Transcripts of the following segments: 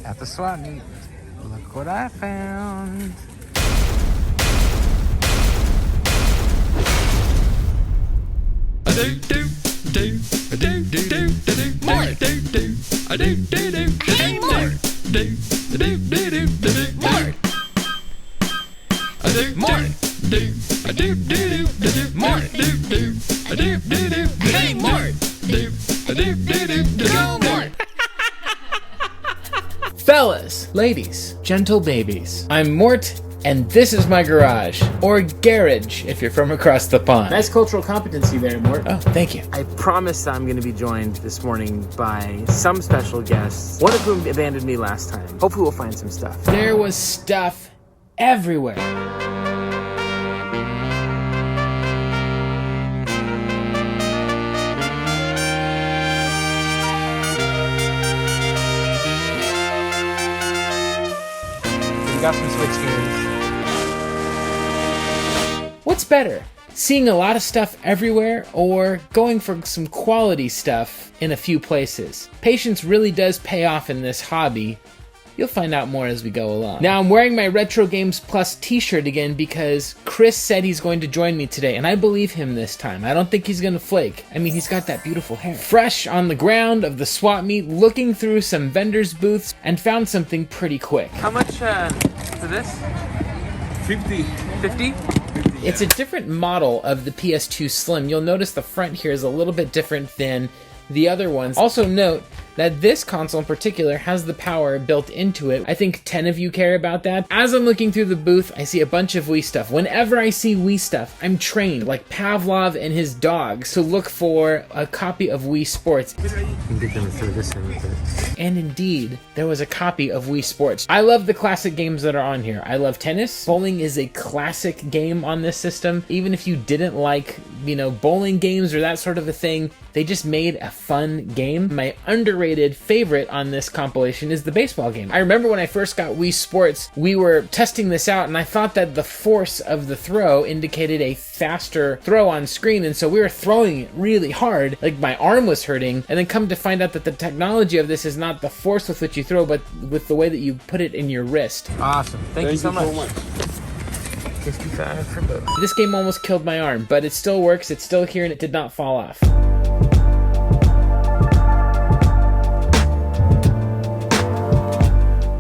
at the swap meet. Look what I found. Mort! Hey, Mort! Mort! Mort! Mort! Hey, Mort! Go, Mort! Fellas, ladies, gentle babies, I'm Mort, and this is my garage, or garage if you're from across the pond. Nice cultural competency there, Mort. Oh, thank you. I promised I'm going to be joined this morning by some special guests, one of whom abandoned me last time. Hopefully we'll find some stuff. There was stuff everywhere. Got some switch games. What's better, seeing a lot of stuff everywhere or going for some quality stuff in a few places? Patience really does pay off in this hobby. You'll find out more as we go along. Now I'm wearing my Retro Games Plus t-shirt again because Chris said he's going to join me today, and I believe him this time. I don't think he's gonna flake. I mean, he's got that beautiful hair. Fresh on the ground of the swap meet, looking through some vendors' booths, and found something pretty quick. How much for this? 50. 50? It's a different model of the PS2 Slim. You'll notice the front here is a little bit different than the other ones. Also note that this console in particular has the power built into it. I think 10 of you care about that. As I'm looking through the booth, I see a bunch of Wii stuff. Whenever I see Wii stuff, I'm trained, like Pavlov and his dogs, to look for a copy of Wii Sports. You can get them to throw this in with it. And indeed, there was a copy of Wii Sports. I love the classic games that are on here. I love tennis. Bowling is a classic game on this system. Even if you didn't like, bowling games or that sort of a thing, they just made a fun game. My underrated favorite on this compilation is the baseball game. I remember when I first got Wii Sports, we were testing this out and I thought that the force of the throw indicated a faster throw on screen, and so we were throwing it really hard, like my arm was hurting, and then come to find out that the technology of this is not the force with which you throw, but with the way that you put it in your wrist. Awesome. Thank you so much. 55 for both. This game almost killed my arm, but it still works, it's still here, and it did not fall off.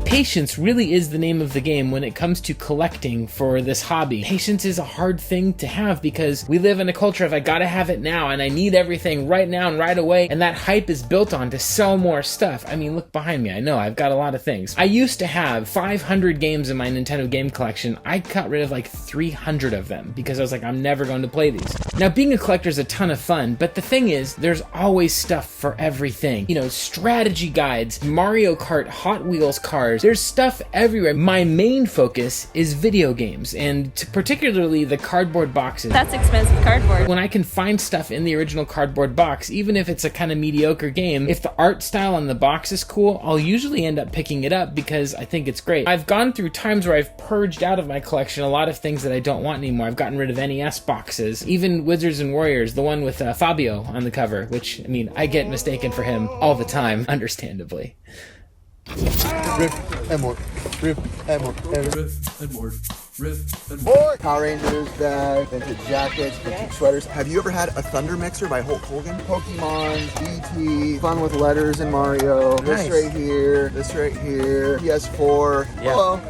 Patience really is the name of the game when it comes to collecting for this hobby. Patience is a hard thing to have because we live in a culture of I gotta have it now and I need everything right now and right away, and that hype is built on to sell more stuff. I mean, look behind me, I know I've got a lot of things. I used to have 500 games in my Nintendo game collection. I got rid of like 300 of them because I was like, I'm never going to play these. Now, being a collector is a ton of fun, but the thing is, there's always stuff for everything. Strategy guides, Mario Kart, Hot Wheels cars, there's stuff everywhere. My main focus is video games, and particularly the cardboard boxes. That's expensive cardboard. When I can find stuff in the original cardboard box, even if it's a kind of mediocre game, if the art style on the box is cool, I'll usually end up picking it up because I think it's great. I've gone through times where I've purged out of my collection a lot of things that I don't want anymore. I've gotten rid of NES boxes, even Wizards and Warriors, the one with Fabio on the cover, which, I get mistaken for him all the time, understandably. Riff and Mort. Riff and Mort. Riff and Mort. Riff and Mort. Power Rangers bag, vintage jackets, vintage sweaters. Have you ever had a Thunder Mixer by Hulk Hogan? Pokemon, BT, fun with letters in Mario. Nice. This right here, PS4. Yeah. Hello.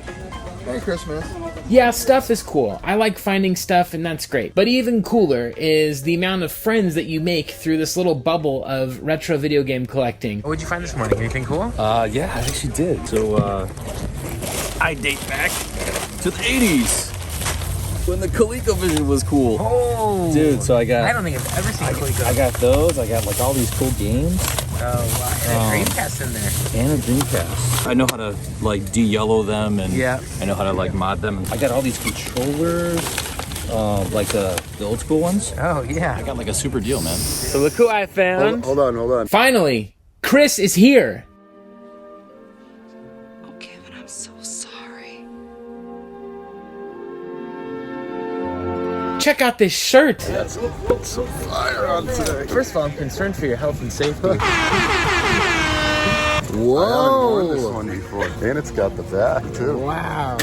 Merry Christmas. Yeah, stuff is cool. I like finding stuff, and that's great. But even cooler is the amount of friends that you make through this little bubble of retro video game collecting. What'd you find this morning? Anything cool? Yeah, I actually did. So, I date back to the 80s when the ColecoVision was cool. Oh! Dude, so I don't think I've ever seen Coleco. I got those. I got, all these cool games. Oh, wow. And a Dreamcast in there. And a Dreamcast. I know how to, de-yellow them, and yeah. I know how to, mod them. I got all these controllers, the old school ones. Oh, yeah. I got, a super deal, man. So look who I found. Hold on. Finally, Chris is here. Oh, Kevin, I'm so sorry. Check out this shirt. That's so fire on today. First of all, I'm concerned for your health and safety. Whoa! I've worn this one before. And it's got the back, too. Wow.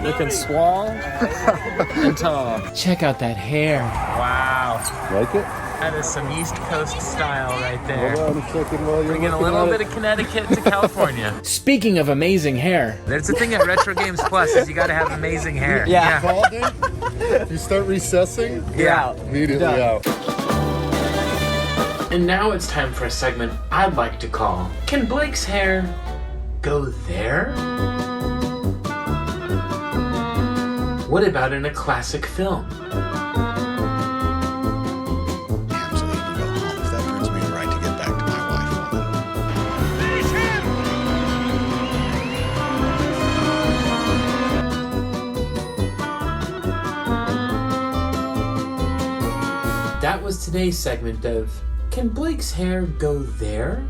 Looking swole and tall. Check out that hair. Wow. Like it? That is some East Coast style right there. Hold on a second while you're Bringing a little bit of Connecticut to California. Speaking of amazing hair. There's a thing at Retro Games Plus is you gotta have amazing hair. Yeah. Called it? If you start recessing, Yeah. immediately out. And now it's time for a segment I'd like to call, Can Blake's Hair Go There? What about in a classic film? Damn, so they can go home if that earns me the right to get back to my wife. That was today's segment of Can Blake's Hair Go There?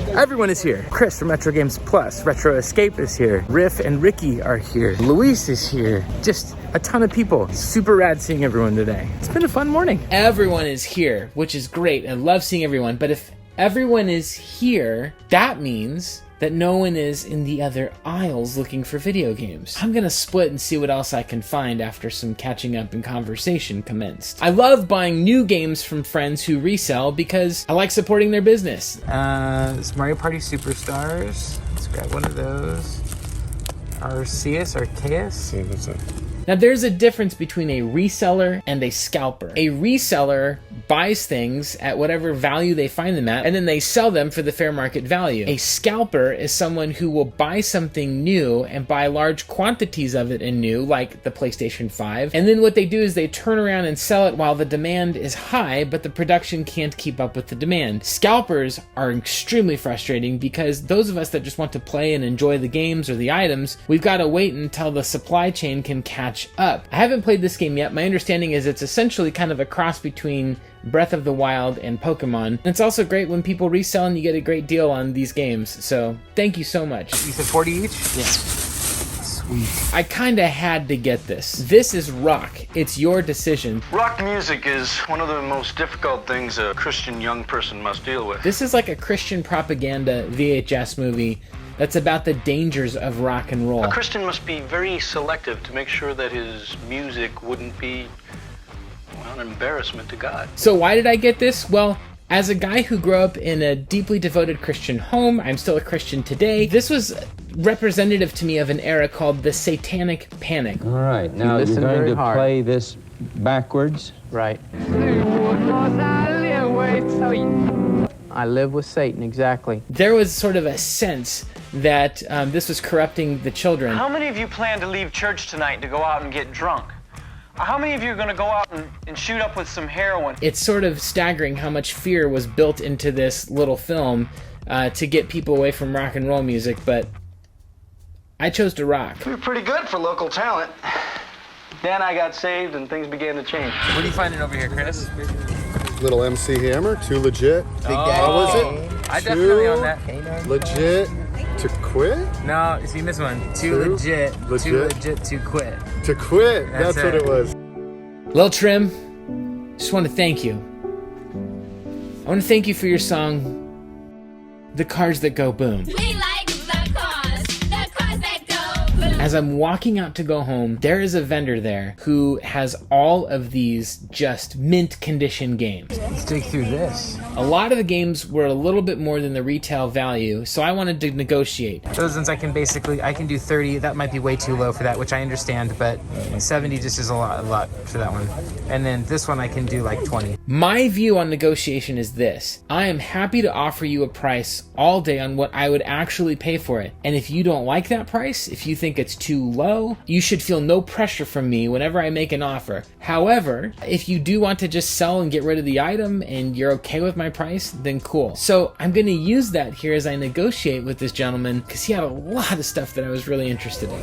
Everyone is here. Chris from Retro Games Plus. Retro Escape is here. Riff and Ricky are here. Luis is here. Just a ton of people. Super rad seeing everyone today. It's been a fun morning. Everyone is here, which is great. I love seeing everyone. But if everyone is here, that means that no one is in the other aisles looking for video games. I'm gonna split and see what else I can find after some catching up and conversation commenced. I love buying new games from friends who resell because I like supporting their business. It's Mario Party Superstars. Let's grab one of those. Arceus? Now there's a difference between a reseller and a scalper. A reseller buys things at whatever value they find them at, and then they sell them for the fair market value. A scalper is someone who will buy something new and buy large quantities of it in new, like the PlayStation 5, and then what they do is they turn around and sell it while the demand is high, but the production can't keep up with the demand. Scalpers are extremely frustrating because those of us that just want to play and enjoy the games or the items, we've got to wait until the supply chain can catch up. I haven't played this game yet. My understanding is it's essentially kind of a cross between Breath of the Wild and Pokemon. It's also great when people resell and you get a great deal on these games. So thank you so much. You said 40 each? Yeah. Sweet. I kinda had to get this. This is rock. It's your decision. Rock music is one of the most difficult things a Christian young person must deal with. This is like a Christian propaganda VHS movie that's about the dangers of rock and roll. A Christian must be very selective to make sure that his music wouldn't be, well, an embarrassment to God. So why did I get this? Well, as a guy who grew up in a deeply devoted Christian home, I'm still a Christian today, this was representative to me of an era called the Satanic Panic. All right, now you're going to play this backwards. Right. I live with Satan, exactly. There was sort of a sense that this was corrupting the children. How many of you plan to leave church tonight to go out and get drunk? How many of you are going to go out and shoot up with some heroin? It's sort of staggering how much fear was built into this little film to get people away from rock and roll music, but I chose to rock. We were pretty good for local talent. Then I got saved and things began to change. What are you finding over here, Chris? Little MC Hammer, too legit. Big Daddy. What was it? I definitely own that. Legit to quit? No, you missed one. Too legit. Too legit to quit. To quit. That's what it was. Lil Trim, just want to thank you. I want to thank you for your song, The Cars That Go Boom. We like the cars that go boom. As I'm walking out to go home, there is a vendor there who has all of these just mint condition games. Let's dig through this. A lot of the games were a little bit more than the retail value, so I wanted to negotiate. Those ones I can do 30. That might be way too low for that, which I understand, but 70 just is a lot for that one. And then this one I can do like 20. My view on negotiation is this. I am happy to offer you a price all day on what I would actually pay for it. And if you don't like that price, if you think it's too low, you should feel no pressure from me whenever I make an offer. However, if you do want to just sell and get rid of the item and you're okay with my price, then cool. So I'm going to use that here as I negotiate with this gentleman because he had a lot of stuff that I was really interested in.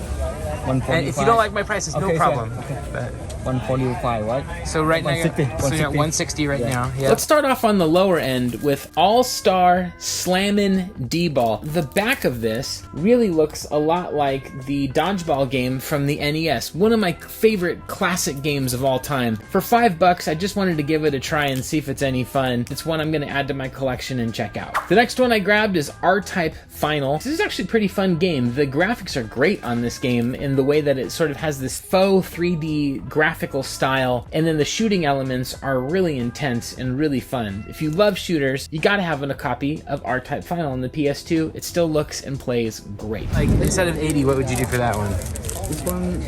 And if you don't like my prices, no problem. But 145, right? so right now, 160. so you're at 160 right now. Yeah. Let's start off on the lower end with All-Star Slammin' D-Ball. The back of this really looks a lot like the dodgeball game from the NES, one of my favorite classic games of all time. For $5, I just wanted to give it a try and see if it's any fun. It's one I'm going to add to my collection and check out. The next one I grabbed is R-Type Final. This is actually a pretty fun game. The graphics are great on this game in the way that it sort of has this faux 3D graphical style, and then the shooting elements are really intense and really fun. If you love shooters, you gotta have a copy of R-Type Final on the PS2. It still looks and plays great. Like, instead of 80, what would you do for that one? This one,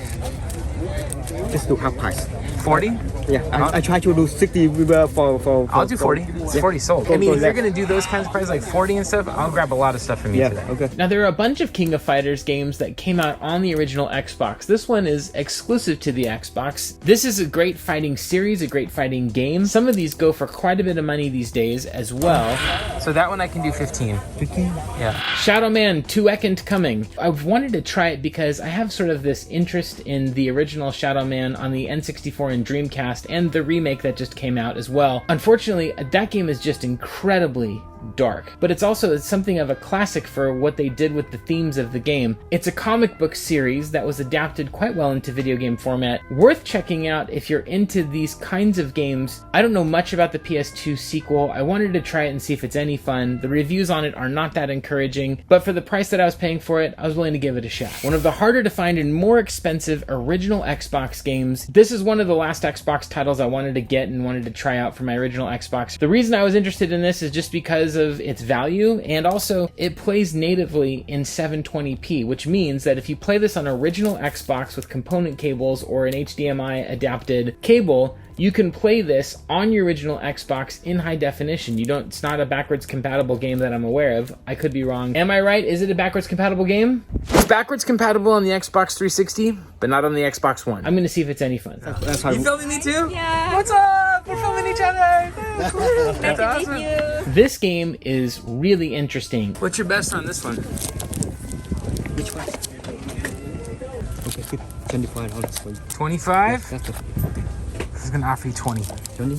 just do half price. 40? Yeah, I try to do 60 for I'll do 40. It's 40 sold. I mean, if you're gonna do those kinds of prices, like 40 and stuff, I'll grab a lot of stuff from you today. Okay. Now, there are a bunch of King of Fighters games that came out on the original Xbox. This one is exclusive to the Xbox. This is a great fighting series, a great fighting game. Some of these go for quite a bit of money these days as well. So that one I can do 15. 15? Yeah. Shadow Man 2 Ekent Coming. I've wanted to try it because I have sort of this interest in the original Shadow Man on the N64 and Dreamcast, and the remake that just came out as well. Unfortunately, that game is just incredibly dark, but it's something of a classic for what they did with the themes of the game. It's a comic book series that was adapted quite well into video game format. Worth checking out if you're into these kinds of games. I don't know much about the PS2 sequel. I wanted to try it and see if it's any fun. The reviews on it are not that encouraging, but for the price that I was paying for it, I was willing to give it a shot. One of the harder to find and more expensive original Xbox games. This is one of the last Xbox titles I wanted to get and wanted to try out for my original Xbox. The reason I was interested in this is just because of its value, and also it plays natively in 720p, which means that if you play this on original Xbox with component cables or an HDMI adapted cable, you can play this on your original Xbox in high definition. It's not a backwards compatible game that I'm aware of. I could be wrong. Am I right? Is it a backwards compatible game? It's backwards compatible on the Xbox 360, but not on the Xbox One. I'm gonna see if it's any fun. You filming me too? Yeah. What's up? We're filming each other. That's awesome. This game is really interesting. What's your best on this one? Which one? Okay, 25 on this one. 25? That's I was gonna offer you 20. 20?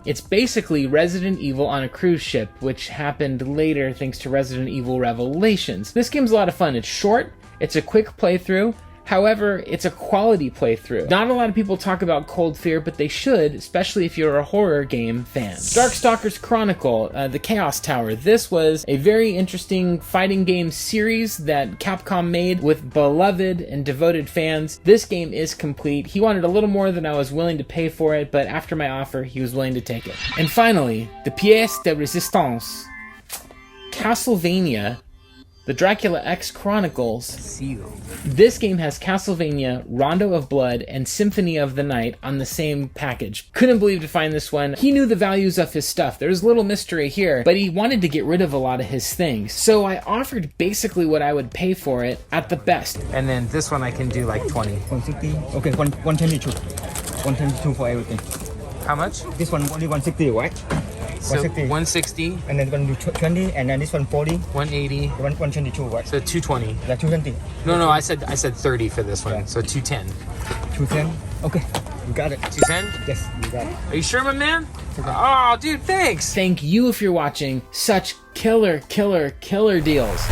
It's basically Resident Evil on a cruise ship, which happened later thanks to Resident Evil Revelations. This game's a lot of fun. It's short, it's a quick playthrough. However, it's a quality playthrough. Not a lot of people talk about Cold Fear, but they should, especially if you're a horror game fan. Darkstalkers Chronicle, The Chaos Tower. This was a very interesting fighting game series that Capcom made with beloved and devoted fans. This game is complete. He wanted a little more than I was willing to pay for it, but after my offer, he was willing to take it. And finally, the pièce de résistance, Castlevania, The Dracula X Chronicles. Seal. This game has Castlevania, Rondo of Blood, and Symphony of the Night on the same package. Couldn't believe to find this one. He knew the values of his stuff. There's little mystery here, but he wanted to get rid of a lot of his things. So I offered basically what I would pay for it at the best. And then this one I can do like 20. 160? Okay, 122. 122 for everything. How much? This one only 160, right? So 160. And then 120, and then this one 40. 180. 122, right? So 220. Yeah, 220. No, I said 30 for this one. Yeah. So 210. 210? Okay, you got it. 210? Yes, you got it. Are you sure, my man? Okay. Oh, dude, thanks. Thank you if you're watching. Such killer deals.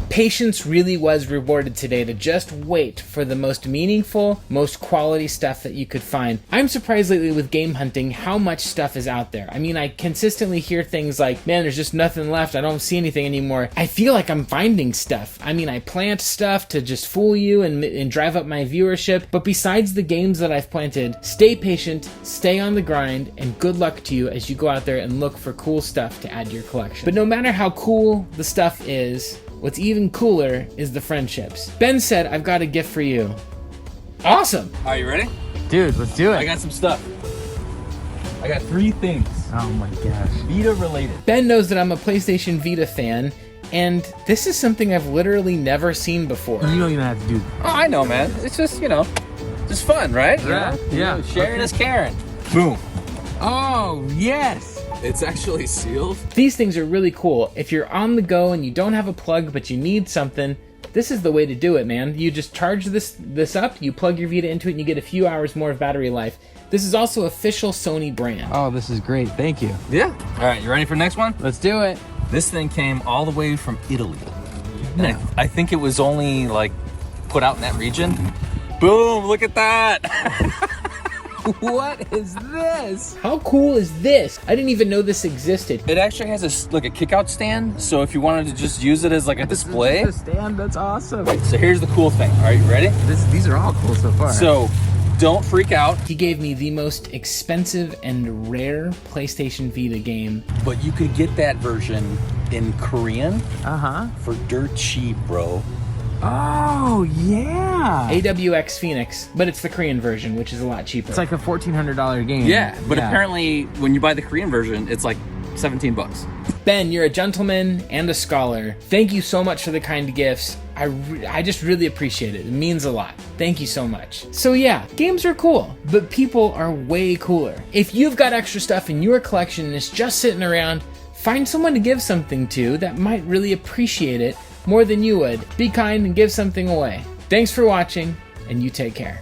Patience really was rewarded today to just wait for the most meaningful, most quality stuff that you could find. I'm surprised lately with game hunting how much stuff is out there. I mean, I consistently hear things like, man, there's just nothing left. I don't see anything anymore. I feel like I'm finding stuff. I mean, I plant stuff to just fool you and drive up my viewership. But besides the games that I've planted, stay patient, stay on the grind, and good luck to you as you go out there and look for cool stuff to add to your collection. But no matter how cool the stuff is, what's even cooler is the friendships. Ben said, I've got a gift for you. Awesome. Are you ready? Dude, let's do it. I got some stuff. I got 3 things. Oh my gosh. Vita related. Ben knows that I'm a PlayStation Vita fan, and this is something I've literally never seen before. You don't even have to do that. Oh, I know, man. It's just, just fun, right? Yeah. Sharing is caring. Boom. Oh, yes. It's actually sealed. These things are really cool. If you're on the go and you don't have a plug but you need something, this is the way to do it, man. You just charge this up, you plug your Vita into it, and you get a few hours more of battery life. This is also official Sony brand. Oh, this is great. Thank you. Yeah. All right, you ready for the next one? Let's do it. This thing came all the way from Italy. And I think it was only like put out in that region. Boom, look at that. What is this? How cool is this? I didn't even know this existed. It actually has a kick-out stand, so if you wanted to just use it as like a display. This is a stand, that's awesome. So here's the cool thing. All right, you ready? These are all cool so far. So don't freak out. He gave me the most expensive and rare PlayStation Vita game. But you could get that version in Korean for dirt cheap, bro. Oh, yeah. AWX Phoenix, but it's the Korean version, which is a lot cheaper. It's like a $1,400 game. Yeah, but apparently when you buy the Korean version, it's like 17 bucks. Ben, you're a gentleman and a scholar. Thank you so much for the kind gifts. I just really appreciate it. It means a lot. Thank you so much. So yeah, games are cool, but people are way cooler. If you've got extra stuff in your collection and it's just sitting around, find someone to give something to that might really appreciate it more than you would. Be kind and give something away. Thanks for watching, and you take care.